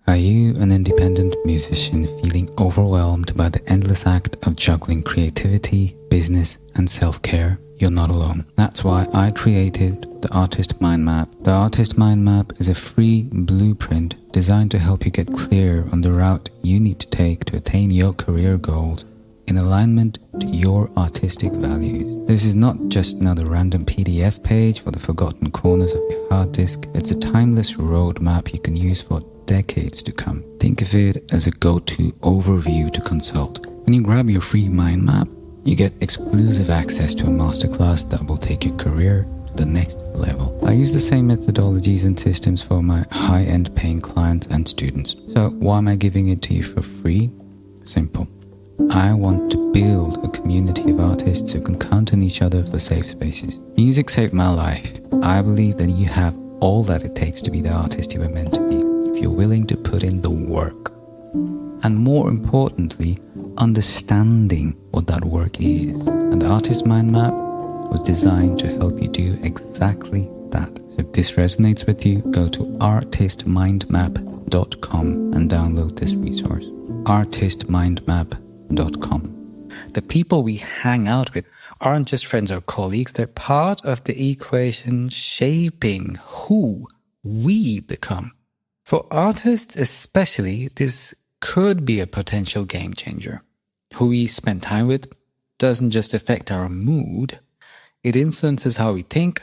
Are you an independent musician feeling overwhelmed by the endless act of juggling creativity, business, and self-care? You're not alone. That's why I created the Artist Mind Map. The Artist Mind Map is a free blueprint designed to help you get clear on the route you need to take to attain your career goals in alignment to your artistic values. This is not just another random PDF page for the forgotten corners of your hard disk. It's a timeless roadmap you can use for decades to come. Think of it as a go-to overview to consult. When you grab your free mind map, you get exclusive access to a masterclass that will take your career to the next level. I use the same methodologies and systems for my high-end paying clients and students. So why am I giving it to you for free? Simple. I want to build a community of artists who can count on each other for safe spaces. Music saved my life. I believe that you have all that it takes to be the artist you were meant to be, if you're willing to put in the work. And more importantly, understanding what that work is. And the Artist Mind Map was designed to help you do exactly that. So if this resonates with you, go to artistmindmap.com and download this resource. artistmindmap.com. The people we hang out with aren't just friends or colleagues, they're part of the equation shaping who we become. For artists especially, this could be a potential game changer. Who we spend time with doesn't just affect our mood, it influences how we think,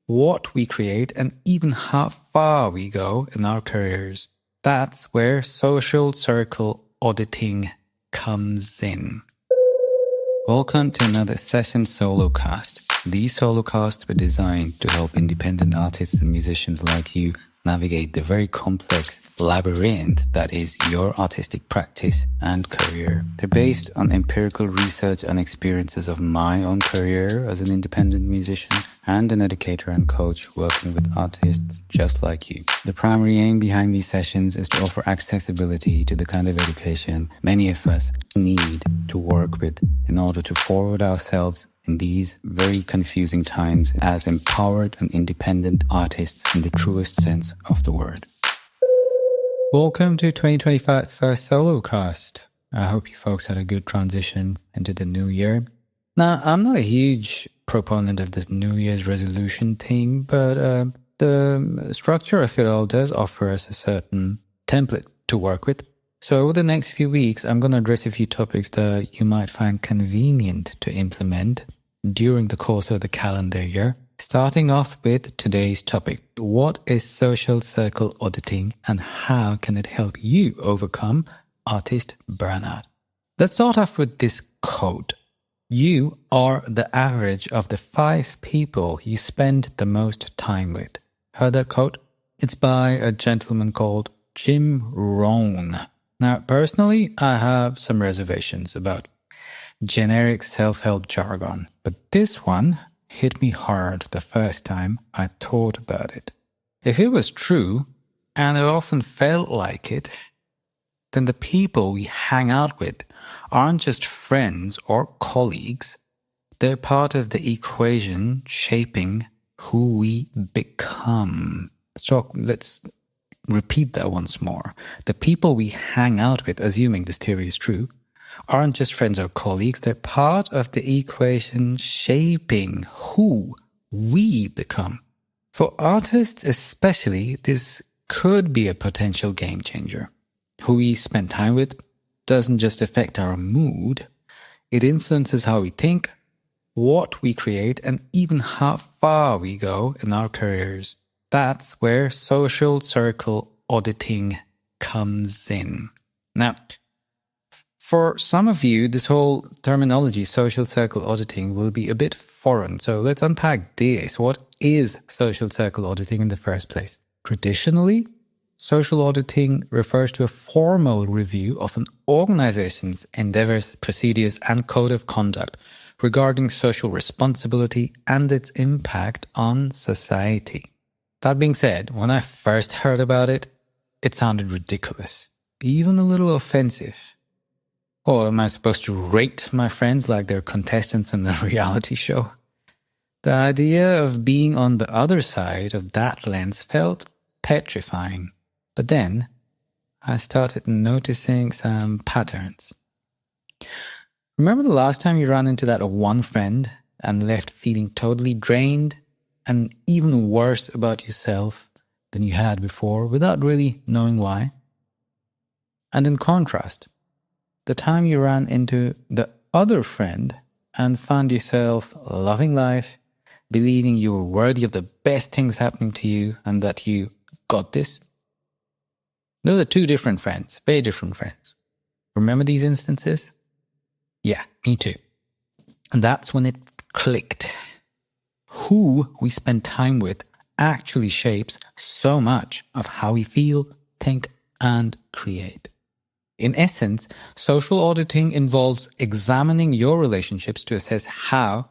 what we create, and even how far we go in our careers. That's where social circle auditing comes in. Welcome to another session solo cast. These solo casts were designed to help independent artists and musicians like you navigate the very complex labyrinth that is your artistic practice and career. They're based on empirical research and experiences of my own career as an independent musician and an educator and coach working with artists just like you. The primary aim behind these sessions is to offer accessibility to the kind of education many of us need to work with in order to forward ourselves in these very confusing times as empowered and independent artists in the truest sense of the word. Welcome to 2025's first solo cast. I hope you folks had a good transition into the new year. Now, I'm not a huge proponent of this New Year's resolution thing, but the structure of it all does offer us a certain template to work with. So over the next few weeks, I'm going to address a few topics that you might find convenient to implement during the course of the calendar year. Starting off with today's topic. What is social circle auditing and how can it help you overcome artist burnout? Let's start off with this quote. You are the average of the 5 people you spend the most time with. Heard that quote? It's by a gentleman called Jim Rohn. Now, personally, I have some reservations about generic self-help jargon, but this one hit me hard the first time I thought about it. If it was true, and it often felt like it, then the people we hang out with aren't just friends or colleagues, they're part of the equation shaping who we become. So let's repeat that once more. The people we hang out with, assuming this theory is true, aren't just friends or colleagues, they're part of the equation shaping who we become. For artists especially, this could be a potential game changer. Who we spend time with doesn't just affect our mood, it influences how we think, what we create, and even how far we go in our careers. That's where social circle auditing comes in. Now, for some of you, this whole terminology, social circle auditing, will be a bit foreign. So let's unpack this. What is social circle auditing in the first place? Traditionally, social auditing refers to a formal review of an organization's endeavors, procedures, and code of conduct regarding social responsibility and its impact on society. That being said, when I first heard about it, it sounded ridiculous, even a little offensive. Or am I supposed to rate my friends like they're contestants in a reality show? The idea of being on the other side of that lens felt petrifying. But then, I started noticing some patterns. Remember the last time you ran into that one friend and left feeling totally drained and even worse about yourself than you had before without really knowing why? And in contrast, the time you ran into the other friend and found yourself loving life, believing you were worthy of the best things happening to you and that you got this. Those are two different friends, very different friends. Remember these instances? Yeah, me too. And that's when it clicked. Who we spend time with actually shapes so much of how we feel, think, and create. In essence, social auditing involves examining your relationships to assess how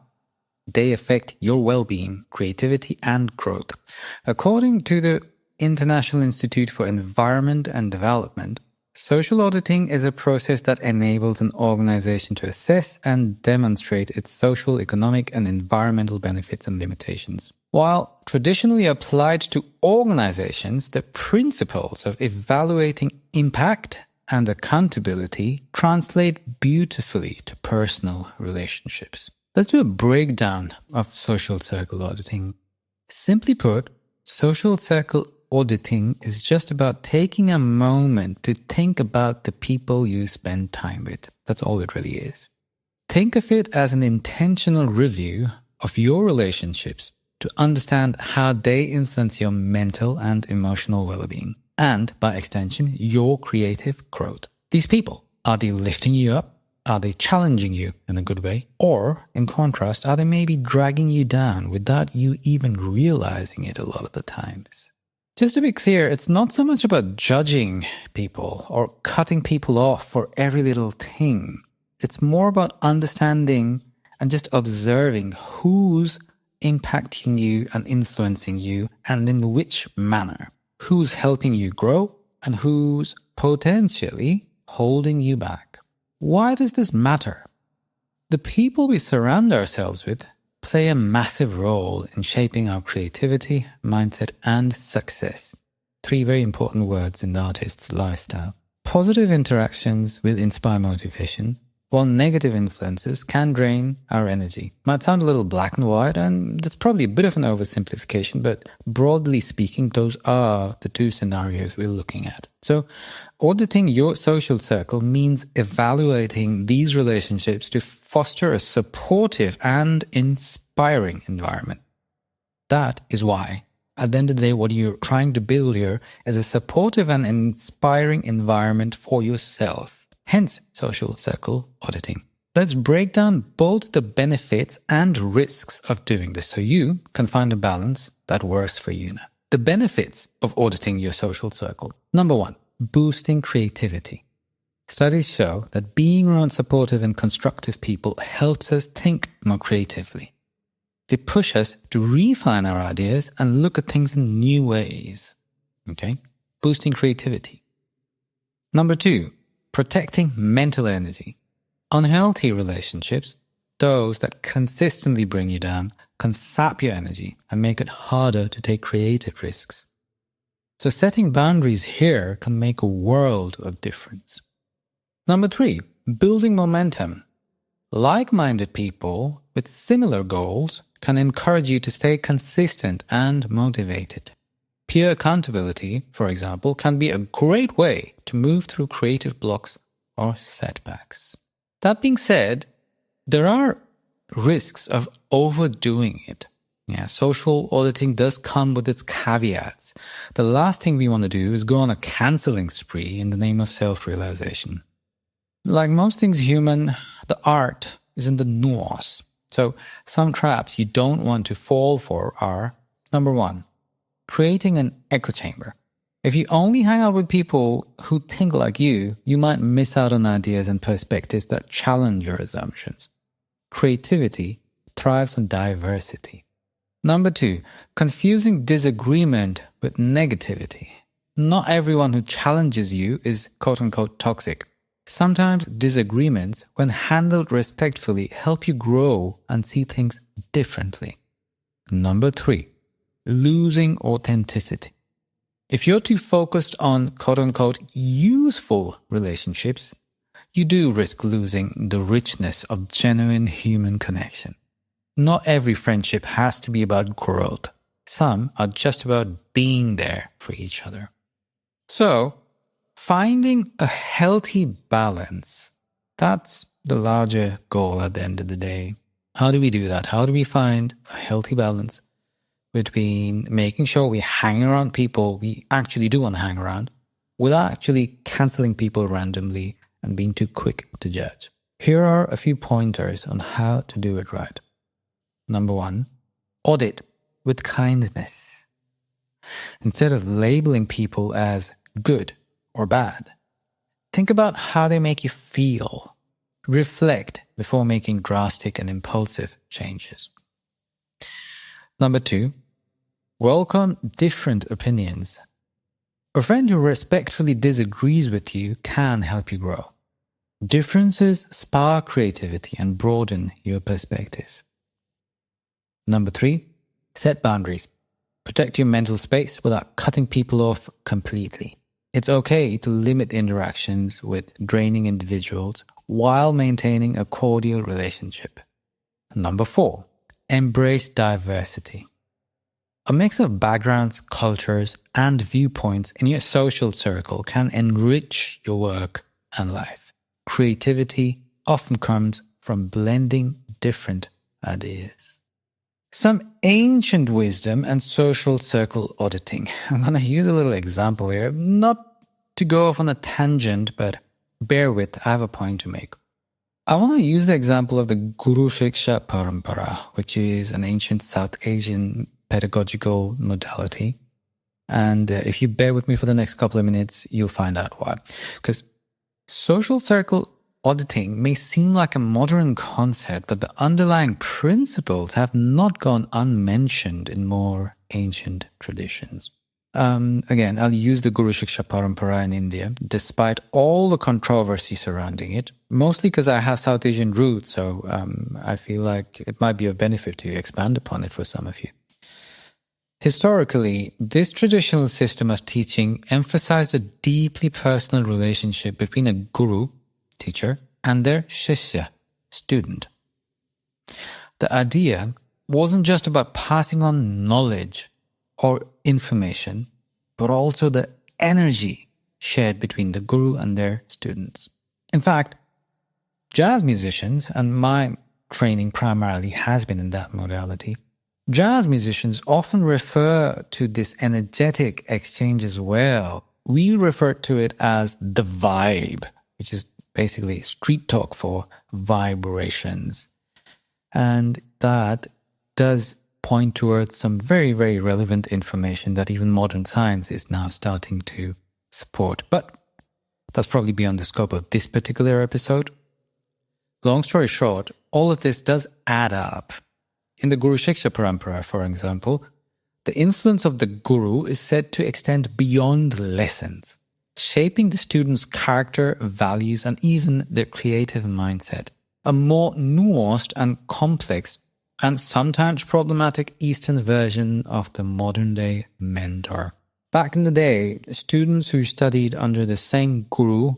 they affect your well-being, creativity, and growth. According to the International Institute for Environment and Development, social auditing is a process that enables an organization to assess and demonstrate its social, economic, and environmental benefits and limitations. While traditionally applied to organizations, the principles of evaluating impact and accountability translate beautifully to personal relationships. Let's do a breakdown of social circle auditing. Simply put, social circle auditing is just about taking a moment to think about the people you spend time with. That's all it really is. Think of it as an intentional review of your relationships to understand how they influence your mental and emotional well-being, and by extension, your creative growth. These people, are they lifting you up? Are they challenging you in a good way? Or, in contrast, are they maybe dragging you down without you even realizing it a lot of the times? Just to be clear, it's not so much about judging people or cutting people off for every little thing. It's more about understanding and just observing who's impacting you and influencing you and in which manner. Who's helping you grow and who's potentially holding you back. Why does this matter? The people we surround ourselves with play a massive role in shaping our creativity, mindset, and success. 3 very important words in the artist's lifestyle. Positive interactions will inspire motivation, while negative influences can drain our energy. Might sound a little black and white, and that's probably a bit of an oversimplification, but broadly speaking, those are the 2 scenarios we're looking at. So, auditing your social circle means evaluating these relationships to foster a supportive and inspiring environment. That is why, at the end of the day, what you're trying to build here is a supportive and inspiring environment for yourself. Hence, social circle auditing. Let's break down both the benefits and risks of doing this so you can find a balance that works for you now. The benefits of auditing your social circle. Number 1, boosting creativity. Studies show that being around supportive and constructive people helps us think more creatively. They push us to refine our ideas and look at things in new ways. Okay? Boosting creativity. Number 2, protecting mental energy. Unhealthy relationships, those that consistently bring you down, can sap your energy and make it harder to take creative risks. So setting boundaries here can make a world of difference. Number 3, building momentum. Like-minded people with similar goals can encourage you to stay consistent and motivated. Peer accountability, for example, can be a great way to move through creative blocks or setbacks. That being said, there are risks of overdoing it. Social auditing does come with its caveats. The last thing we want to do is go on a cancelling spree in the name of self-realization. Like most things human, the art is in the nuance. So some traps you don't want to fall for are, number 1, creating an echo chamber. If you only hang out with people who think like you might miss out on ideas and perspectives that challenge your assumptions. Creativity thrives on diversity. Number 2, confusing disagreement with negativity. Not everyone who challenges you is quote-unquote toxic. Sometimes disagreements, when handled respectfully, help you grow and see things differently. Number 3, losing authenticity. If you're too focused on quote-unquote useful relationships, you do risk losing the richness of genuine human connection. Not every friendship has to be about growth. Some are just about being there for each other. So, finding a healthy balance, that's the larger goal at the end of the day. How do we do that? How do we find a healthy balance between making sure we hang around people we actually do want to hang around without actually canceling people randomly and being too quick to judge? Here are a few pointers on how to do it right. Number 1, audit with kindness. Instead of labeling people as good or bad, think about how they make you feel. Reflect before making drastic and impulsive changes. Number 2, welcome different opinions. A friend who respectfully disagrees with you can help you grow. Differences spark creativity and broaden your perspective. Number 3, set boundaries. Protect your mental space without cutting people off completely. It's okay to limit interactions with draining individuals while maintaining a cordial relationship. Number 4, embrace diversity. A mix of backgrounds, cultures, and viewpoints in your social circle can enrich your work and life. Creativity often comes from blending different ideas. Some ancient wisdom and social circle auditing. I'm going to use a little example here, not to go off on a tangent, but bear with, I have a point to make. I want to use the example of the Guru Shiksha Parampara, which is an ancient South Asian pedagogical modality. And if you bear with me for the next couple of minutes, you'll find out why. Because social circle auditing may seem like a modern concept, but the underlying principles have not gone unmentioned in more ancient traditions. Again, I'll use the Guru Shiksha Parampara in India, despite all the controversy surrounding it, mostly because I have South Asian roots, so I feel like it might be of benefit to expand upon it for some of you. Historically, this traditional system of teaching emphasized a deeply personal relationship between a guru, teacher, and their shishya, student. The idea wasn't just about passing on knowledge or information, but also the energy shared between the guru and their students. In fact, jazz musicians, and my training primarily has been in that modality, jazz musicians often refer to this energetic exchange as well. We refer to it as the vibe, which is basically street talk for vibrations. And that does point towards some very, very relevant information that even modern science is now starting to support. But that's probably beyond the scope of this particular episode. Long story short, all of this does add up. In the Guru Shiksha Parampara, for example, the influence of the guru is said to extend beyond lessons, shaping the student's character, values, and even their creative mindset. A more nuanced and complex and sometimes problematic Eastern version of the modern-day mentor. Back in the day, students who studied under the same guru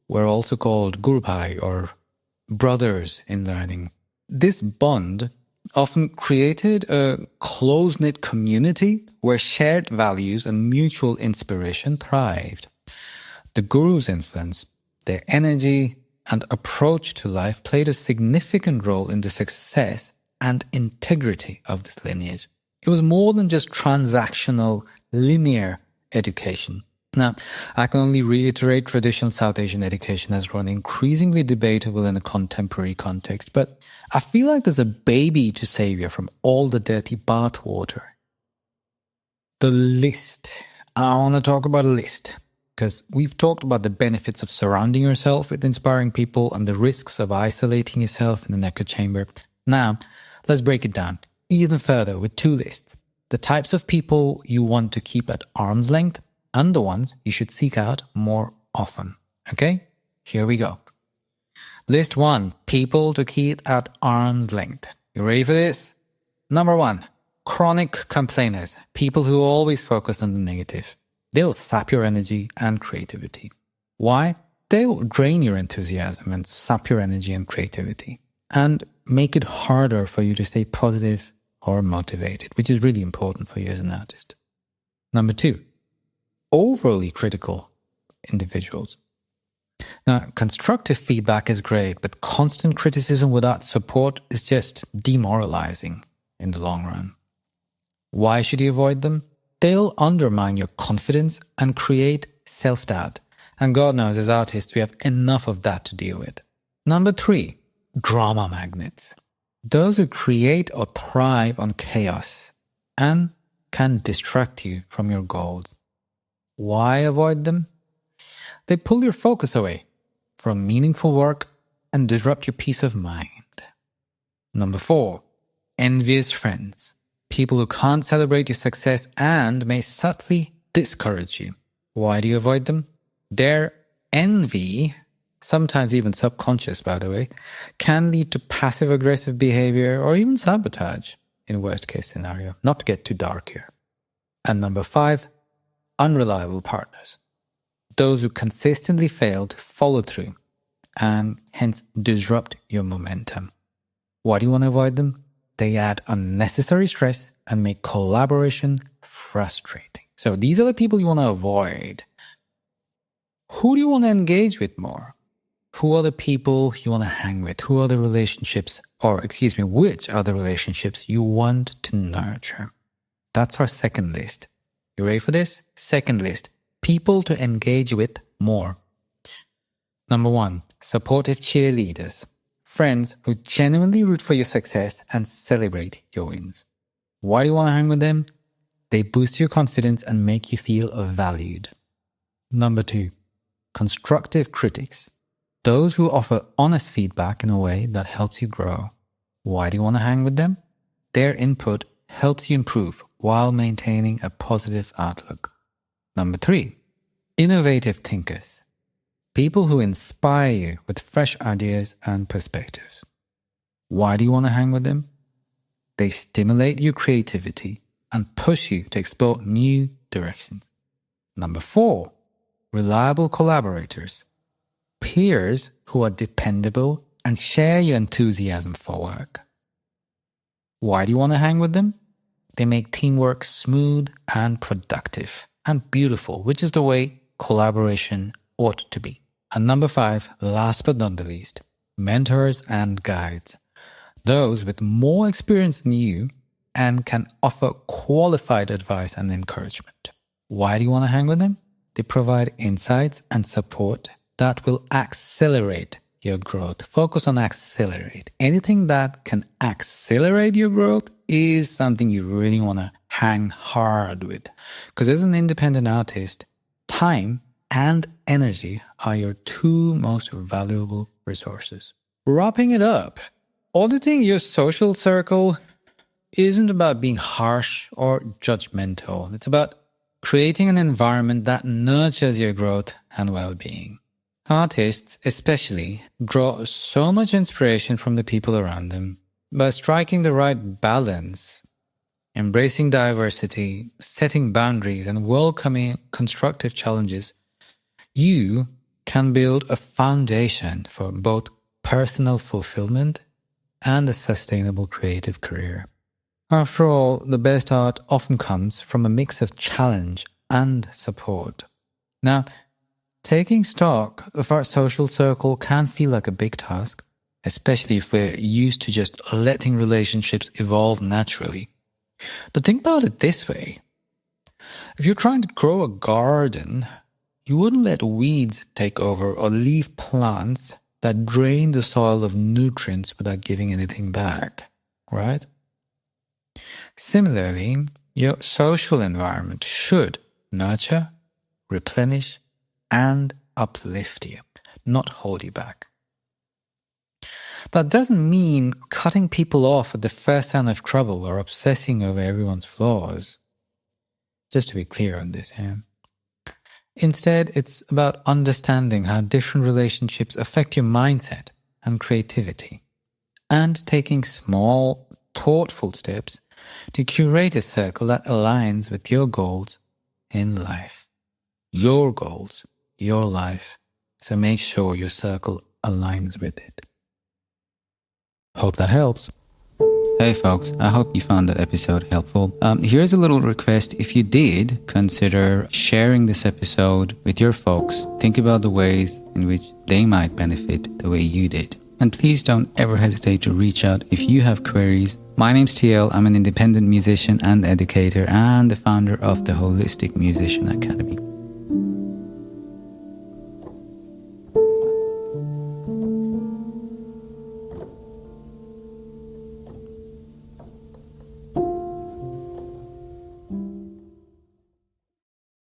were also called gurupai, or brothers in learning. This bond often created a close-knit community where shared values and mutual inspiration thrived. The guru's influence, their energy, and approach to life played a significant role in the success and integrity of this lineage. It was more than just transactional, linear education. Now, I can only reiterate traditional South Asian education has grown increasingly debatable in a contemporary context, but I feel like there's a baby to save you from all the dirty bathwater. The list. I want to talk about a list, because we've talked about the benefits of surrounding yourself with inspiring people and the risks of isolating yourself in an echo chamber. Now, let's break it down even further with 2 lists. The types of people you want to keep at arm's length and the ones you should seek out more often. Okay? Here we go. List 1. People to keep at arm's length. You ready for this? Number 1. Chronic complainers. People who always focus on the negative. They'll sap your energy and creativity. Why? They'll drain your enthusiasm and sap your energy and creativity and make it harder for you to stay positive or motivated, which is really important for you as an artist. Number 2, overly critical individuals. Now, constructive feedback is great, but constant criticism without support is just demoralizing in the long run. Why should you avoid them? They'll undermine your confidence and create self-doubt. And God knows, as artists, we have enough of that to deal with. Number 3, drama magnets. Those who create or thrive on chaos and can distract you from your goals. Why avoid them? They pull your focus away from meaningful work and disrupt your peace of mind. Number 4, envious friends. People who can't celebrate your success and may subtly discourage you. Why do you avoid them? Their envy, sometimes even subconscious by the way, can lead to passive-aggressive behavior or even sabotage in worst-case scenario. Not to get too dark here. And number 5, unreliable partners. Those who consistently fail to follow through and hence disrupt your momentum. Why do you want to avoid them? They add unnecessary stress and make collaboration frustrating. So these are the people you want to avoid. Who do you want to engage with more? Who are the people you want to hang with? Who are the relationships, which are the relationships you want to nurture? That's our second list. You ready for this? Second list. People to engage with more. Number 1, supportive cheerleaders. Friends who genuinely root for your success and celebrate your wins. Why do you want to hang with them? They boost your confidence and make you feel valued. Number 2, constructive critics. Those who offer honest feedback in a way that helps you grow. Why do you want to hang with them? Their input helps you improve while maintaining a positive outlook. Number 3, innovative thinkers. People who inspire you with fresh ideas and perspectives. Why do you want to hang with them? They stimulate your creativity and push you to explore new directions. Number 4, reliable collaborators. Peers who are dependable and share your enthusiasm for work. Why do you want to hang with them? They make teamwork smooth and productive and beautiful, which is the way collaboration ought to be. And number 5, last but not the least, mentors and guides. Those with more experience than you and can offer qualified advice and encouragement. Why do you want to hang with them? They provide insights and support that will accelerate your growth. Focus on accelerate. Anything that can accelerate your growth is something you really want to hang hard with. Because as an independent artist, time and energy are your 2 most valuable resources. Wrapping it up, auditing your social circle isn't about being harsh or judgmental. It's about creating an environment that nurtures your growth and well-being. Artists, especially, draw so much inspiration from the people around them. By striking the right balance, embracing diversity, setting boundaries, and welcoming constructive challenges, you can build a foundation for both personal fulfillment and a sustainable creative career. After all, the best art often comes from a mix of challenge and support. Now, taking stock of our social circle can feel like a big task, especially if we're used to just letting relationships evolve naturally. But think about it this way. If you're trying to grow a garden, you wouldn't let weeds take over or leave plants that drain the soil of nutrients without giving anything back, right? Similarly, your social environment should nurture, replenish, and uplift you, not hold you back. That doesn't mean cutting people off at the first sign of trouble or obsessing over everyone's flaws. Just to be clear on this, yeah. Instead, it's about understanding how different relationships affect your mindset and creativity, and taking small, thoughtful steps to curate a circle that aligns with your goals in life. your goals, your life. So make sure your circle aligns with it. Hope that helps. Hey folks, I hope you found that episode helpful. Here's a little request. If you did, consider sharing this episode with your folks. Think about the ways in which they might benefit the way you did. And please don't ever hesitate to reach out if you have queries. My name's TL. I'm an independent musician and educator and the founder of the Holistic Musician Academy.